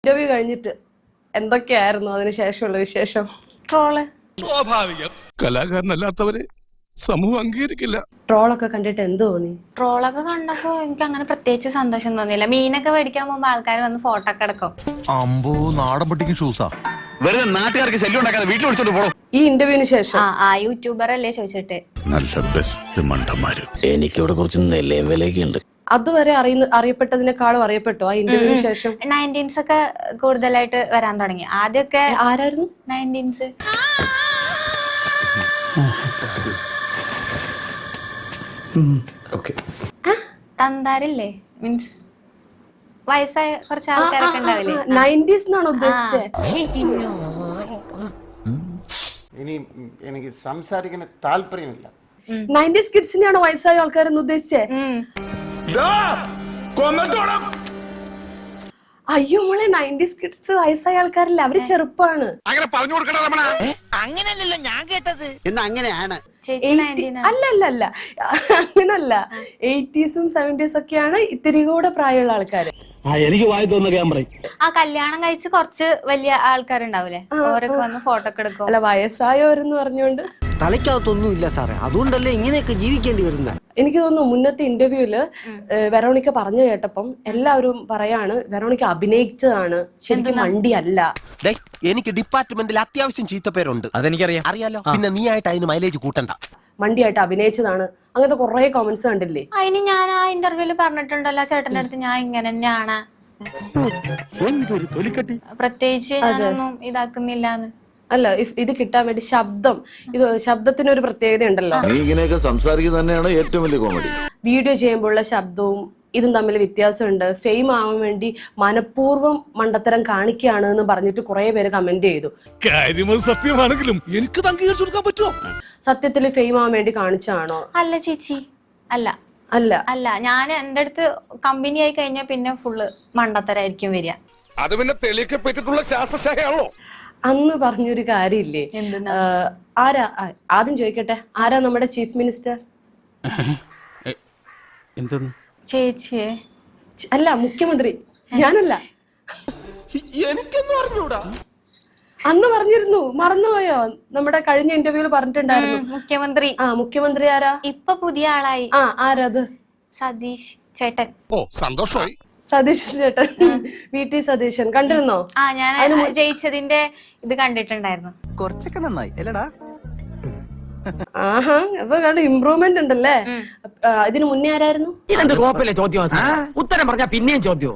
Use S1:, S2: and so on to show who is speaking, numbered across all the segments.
S1: Interview കഴിഞ്ഞിട്ട് എന്തൊക്കെയായിരുന്നു അതിനുശേഷമുള്ള വിശേഷം?
S2: ട്രോള്
S3: സ്വാഭാവികം. കലാകാരനല്ലാത്തവരെ സമൂഹം അംഗീകരിക്കില്ല.
S1: ട്രോളൊക്കെ കണ്ടിട്ട് എന്ത് തോന്നി?
S2: ട്രോളൊക്കെ കണ്ടപ്പോ എനിക്ക് അങ്ങനെ പ്രത്യേകിച്ച് സന്തോഷം തോന്നിയില്ല. മീനൊക്കെ മേടിക്കാൻ പോകുമ്പോ ആൾക്കാർ വന്ന് ഫോട്ടോ ഒക്കെ എടുക്കും.
S4: അമ്പോ നാടൻ പട്ടിക്കും ഷൂസാ.
S5: വെറുതെ നാട്ടുകാർക്ക് ശല്യം ഉണ്ടാക്കാതെ വീട്ടിൽ വിളിച്ചോണ്ട് പോകണം.
S1: ഈ ഇന്റർവ്യൂവിന് ശേഷം
S2: ആ യൂട്യൂബർ അല്ലേ ചോദിച്ചിട്ട്
S4: നല്ല ബെസ്റ്റ് മണ്ടന്മാര്.
S6: എനിക്കിവിടെ കുറച്ച് നിലയും വിലയൊക്കെ ഉണ്ട്.
S1: അതുവരെ അറിയപ്പെട്ടതിനേക്കാളും അറിയപ്പെട്ടോ ആ ഇന്റർവ്യൂവിന് ശേഷം?
S2: 19s ഒക്കെ കൂടുതലായിട്ട് വരാൻ തുടങ്ങി. ആദ്യമൊക്കെ
S1: ആരായിരുന്നു
S2: 19s? തന്താരില്ലേ, മീൻസ് വയസ്സായ കുറച്ച് ആൾക്കാരൊക്കെ ഉണ്ടാവില്ലേ?
S1: 90s എന്നാണ് ഉദ്ദേശിച്ചത്.
S7: ഇനി എനിക്ക് സംസാരിക്കാൻ താല്പര്യമില്ല.
S1: 90s കിഡ്സിനെയാണോ വയസ്സായ ആൾക്കാരെന്ന് ഉദ്ദേശിച്ചേ? അയ്യോ മോളെ, 90s കിഡ്സ് വയസ്സായ ആൾക്കാരല്ല, അവര് ചെറുപ്പാണ്.
S5: അങ്ങനെ പറഞ്ഞു കൊടുക്കണ രമണ.
S8: അങ്ങനല്ലല്ലോ ഞാൻ കേട്ടത്.
S7: എന്നാ അങ്ങനെയാണ്.
S2: ചേച്ചി 19 ആണ്.
S1: അല്ല അങ്ങനല്ല. 80s 70s ഒക്കെയാണ് ഇത്തിരി കൂടെ പ്രായമുള്ള ആൾക്കാര്.
S6: എനിക്ക് വായി തോന്നുന്ന ക്യാമറ.
S2: ആ കല്യാണം കഴിച്ച് കുറച്ച് വലിയ ആൾക്കാരുണ്ടാവൂലേ, അവരൊക്കെ വന്ന് ഫോട്ടോ ഒക്കെ എടുക്കും.
S1: അല്ല, വയസ്സായവരെന്ന് പറഞ്ഞുകൊണ്ട്
S8: തലയ്ക്കകത്തൊന്നുമില്ല സാറേ, അതുകൊണ്ടല്ലേ ഇങ്ങനെയൊക്കെ ജീവിക്കേണ്ടി വരുന്നത്.
S1: എനിക്ക് തോന്നുന്നു മുന്നത്തെ ഇന്റർവ്യൂല് വെറോണിക്ക പറഞ്ഞു കേട്ടപ്പം എല്ലാവരും പറയാണ് വെറോണിക്ക അഭിനയിച്ചതാണ്, ശരിക്കും വണ്ടിയല്ല.
S8: എനിക്ക് ഡിപ്പാർട്ട്മെന്റിൽ അത്യാവശ്യം ചീത്തപ്പേരുണ്ട്,
S6: അതെനിക്കറിയാം.
S8: അറിയാലോ. പിന്നെ നീ ആയിട്ട് അതിന് മൈലേജ് കൂട്ടണ്ട.
S1: വണ്ടിയായിട്ട് അഭിനയിച്ചതാണ്, അങ്ങനത്തെ കുറെ കോമന്റ്സ് കണ്ടില്ലേ?
S2: അതിന് ഞാൻ ആ ഇന്റർവ്യൂല് പറഞ്ഞിട്ടുണ്ടല്ലോ ചേട്ടന്റെ അടുത്ത്, ഞാൻ ഇങ്ങനെ തന്നെയാണ്, പ്രത്യേകിച്ച് ഞാനൊന്നും ഇതാക്കുന്നില്ലാന്ന്.
S1: അല്ല, ഇത് കിട്ടാൻ വേണ്ടി ശബ്ദത്തിനൊരു പ്രത്യേകത ഉണ്ടല്ലോ.
S4: നീ ഇങ്ങനെയൊക്കെ സംസാരിക്കുന്നത് തന്നെയാണ് ഏറ്റവും വലിയ കോമഡി.
S1: വീഡിയോ ചെയ്യുമ്പോഴുള്ള ശബ്ദവും ഇതും തമ്മിൽ വ്യത്യാസമുണ്ട്. ഫെയിം ആവാൻ വേണ്ടി മനഃപൂർവ്വം മണ്ടത്തരം കാണിക്കുകയാണ് എന്ന് പറഞ്ഞിട്ട് കുറെ പേര് കമന്റ് ചെയ്തു.
S3: കാര്യം സത്യമാണെങ്കിലും എനിക്ക് അംഗീകരിച്ചു കൊടുക്കാൻ പറ്റുമോ?
S1: സത്യത്തിൽ ഫെയിം ആവാൻ വേണ്ടി കാണിച്ചാണോ?
S2: അല്ല ചേച്ചി, അല്ല
S1: അല്ല
S2: അല്ല ഞാൻ എന്റെ അടുത്ത് കമ്പനി ആയി കഴിഞ്ഞാൽ പിന്നെ ഫുള്ള് മണ്ടത്തരായിരിക്കും വരിക.
S3: അത് പിന്നെ തെളിയിക്കപ്പെട്ടിട്ടുള്ള ശാസ്ത്രശാഖയാണല്ലോ.
S1: അന്ന് പറഞ്ഞൊരു കാര്യമില്ലേ, ആരാ ആദ്യം ചോദിക്കട്ടെ, ആരാ നമ്മുടെ ചീഫ് മിനിസ്റ്റർ?
S2: ചേച്ചിയെ
S1: അല്ല, മുഖ്യമന്ത്രി. ഞാനല്ല,
S8: എനിക്കൊന്നും അറിഞ്ഞൂടാ.
S1: അന്ന് പറഞ്ഞിരുന്നു, മറന്നുപോയോ? നമ്മുടെ കഴിഞ്ഞ ഇന്റർവ്യൂല് പറഞ്ഞിട്ടുണ്ടായിരുന്നു.
S2: മുഖ്യമന്ത്രി.
S1: മുഖ്യമന്ത്രി ആരാ?
S2: ഇപ്പൊ പുതിയ ആളായി.
S1: ആരത്?
S2: സതീഷ് ചേട്ടൻ.
S3: ഓ, സന്തോഷമായി.
S1: സതീഷ് ചേട്ടൻ, VT സതീശൻ. കണ്ടിരുന്നോ?
S2: ഞാൻ ജയിച്ചതിന്റെ ഇത് കണ്ടിട്ടുണ്ടായിരുന്നു.
S8: കുറച്ചൊക്കെ നന്നായി അല്ലടാ.
S1: ആഹാ, അപ്പൊ ഇമ്പ്രൂവ്മെന്റ് ഉണ്ടല്ലേ. ഇതിനു മുന്നേ ആരായിരുന്നു?
S6: ഉത്തരം പറഞ്ഞ പിന്നെയും ചോദ്യം.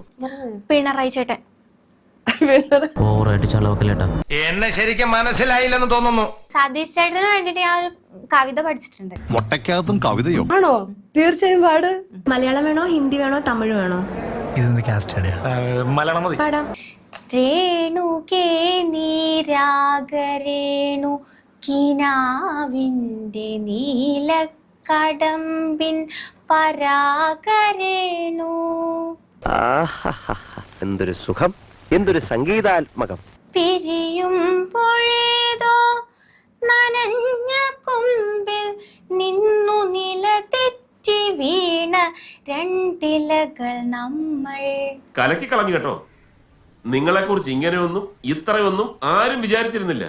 S2: പിണറായി ചേട്ടൻ.
S5: എന്നെ ശരിക്കും മനസ്സിലായില്ലെന്ന് തോന്നുന്നു.
S2: സതീഷ് ചേട്ടന് വേണ്ടിട്ട് ഞാൻ ഒരു കവിത പഠിച്ചിട്ടുണ്ട്.
S4: മുട്ടയ്ക്കകത്തും കവിതയോ?
S1: ആണോ? തീർച്ചയായും പാട്.
S9: മലയാളം വേണോ, ഹിന്ദി വേണോ, തമിഴ് വേണോ?
S3: മലയാളം മതി.
S9: പാടാം.
S2: രേണുകേ നീരാഗരേണു കിനാവിന്റെ നീലക്കടമ്പിൻ പരാഗരേണു.
S5: എന്തൊരു സുഖം, എന്തൊരു സംഗീതാത്മകം.
S2: പിരിയുമ്പോഴേതോ നനഞ്ഞ കൊമ്പിൽ നിന്നു നില തെറ്റി വീണ രണ്ടിലകൾ നമ്മൾ.
S10: കലക്കി കളഞ്ഞു കേട്ടോ. നിങ്ങളെ കുറിച്ച് ഇങ്ങനെയൊന്നും ഇത്രയൊന്നും ആരും വിചാരിച്ചിരുന്നില്ല.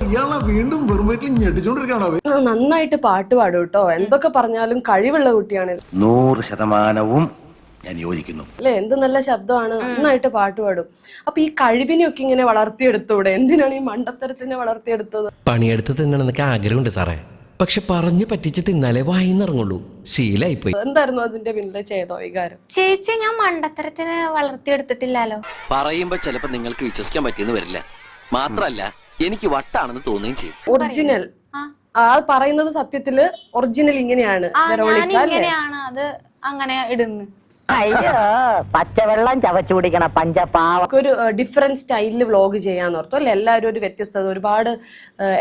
S4: വീണ്ടും വെറും വീട്ടിൽ ഞെട്ടിച്ചോണ്ടിരിക്കണോ?
S1: നന്നായിട്ട് പാട്ട് പാടും കേട്ടോ. എന്തൊക്കെ പറഞ്ഞാലും കഴിവുള്ള കുട്ടിയാണ്.
S5: 100% ഞാൻ യോജിക്കുന്നു.
S1: അല്ലെ, എന്ത് നല്ല ശബ്ദമാണ്. നന്നായിട്ട് പാട്ട് പാടും. അപ്പൊ ഈ കഴിവിനെയൊക്കെ ഇങ്ങനെ വളർത്തിയെടുത്തൂടെ? എന്തിനാണ് ഈ മണ്ടത്തരത്തിനെ വളർത്തിയെടുത്തത്?
S6: പണിയെടുത്ത് തിന്നണമെന്നൊക്കെ ആഗ്രഹമുണ്ട് സാറേ, പക്ഷെ പറഞ്ഞു പറ്റിച്ച് തിന്നാലേ വായിന്നിറങ്ങുള്ളൂ. ശീലായിപ്പോയി.
S1: എന്തായിരുന്നു അതിന്റെ പിന്നിലെ ചെയ്തോ വികാരം?
S2: ചേച്ചി, ഞാൻ മണ്ടത്തരത്തിനെ വളർത്തിയെടുത്തിട്ടില്ലല്ലോ.
S6: പറയുമ്പോ ചിലപ്പോ നിങ്ങൾക്ക് വിശ്വസിക്കാൻ പറ്റിയെന്ന് വരില്ല. മാത്രല്ല എനിക്ക് വട്ടാണെന്ന് തോന്നുകയും ചെയ്യും.
S1: ഒറിജിനൽ ആ പറയുന്നത് സത്യത്തില് ഒറിജിനൽ ഇങ്ങനെയാണ്.
S2: ഞാൻ ഇങ്ങനെയാണ് അത് അങ്ങനെ ഇടുന്നു.
S8: പച്ചവെള്ളം ചവച്ചു കുടിക്കണ പഞ്ചപാവ.
S1: ഒരു ഡിഫറെന്റ് സ്റ്റൈലില് വ്ലോഗ് ചെയ്യാന്ന് ഓർത്തു അല്ലെ? എല്ലാവരും ഒരു വ്യത്യസ്തത, ഒരുപാട്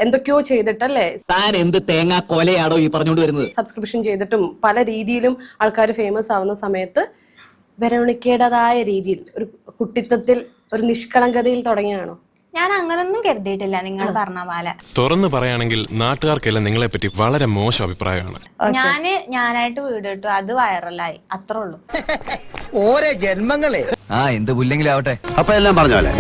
S1: എന്തൊക്കെയോ ചെയ്തിട്ടല്ലേ.
S6: താൻ എന്ത് തേങ്ങാ കൊലയാടോ ഈ പറഞ്ഞോണ്ട് വരുന്നത്?
S1: സബ്സ്ക്രിപ്ഷൻ ചെയ്തിട്ടും പല രീതിയിലും ആൾക്കാർ ഫേമസ് ആവുന്ന സമയത്ത് വെറോണിക്കയുടേതായ രീതിയിൽ ഒരു കുട്ടിത്തത്തിൽ ഒരു നിഷ്കളങ്കതയിൽ തുടങ്ങിയാണോ?
S2: ഞാൻ അങ്ങനൊന്നും കരുതിയിട്ടില്ല. നിങ്ങൾ പറഞ്ഞ പോലെ
S3: തുറന്നു പറയുകയാണെങ്കിൽ നാട്ടുകാർക്കെല്ലാം നിങ്ങളെ പറ്റി വളരെ മോശം അഭിപ്രായമാണ്.
S2: ഞാനായിട്ട് വീട് ഇട്ടു, അത് വൈറലായി, അത്രേ ഉള്ളൂ.
S8: ഓരോ ജന്മങ്ങളെ
S6: എന്ത് പുല്ലെങ്കിലും ആവട്ടെ.
S4: അപ്പൊ എല്ലാം പറഞ്ഞോലെ.